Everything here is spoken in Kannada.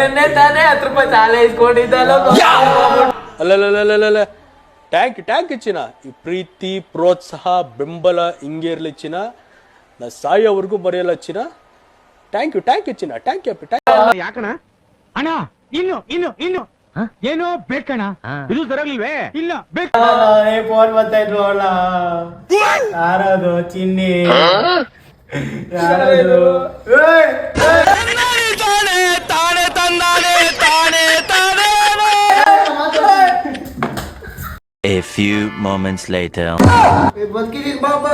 ನಿನ್ನೆ ತಾನೇ 10 ರೂಪಾಯಿ ಸಾಲ ಇಸ್ಕೊಂಡಿದ್ದಲ್ಲ. ಅಲ್ಲ ಟ್ಯಾಂಕ್ ಚಿನ್ನ. ಈ ಪ್ರೀತಿ ಪ್ರೋತ್ಸಾಹ ಬೆಂಬಲ ಹಿಂಗೆ ಇರ್ಲಿ ಚಿನ್ನ. ನಾ ಸಾಯೋವರೆಗೂ ಬರೆಯಲ್ಲ ಚಿನ್ನ. ಥ್ಯಾಂಕ್ ಯು ಚಿನ್ನ. Thank you. ಯಾಕಣ ಅಣ್ಣ ಇನ್ನು ಏನೋ ಬೇಕಣ್ಣ. ಇದು ಸರಿಯಾಗಿಲ್ವೇ? ಇಲ್ಲ ಬೇಕು. ಫೋನ್ ಬರ್ತಾ ಇದ್ರು ಅಣ್ಣ. ಯಾರದು ಚಿನ್ನಿ? ಯಾರದು? A few moments later. ಬದುಕಿದೀನಿ Baba.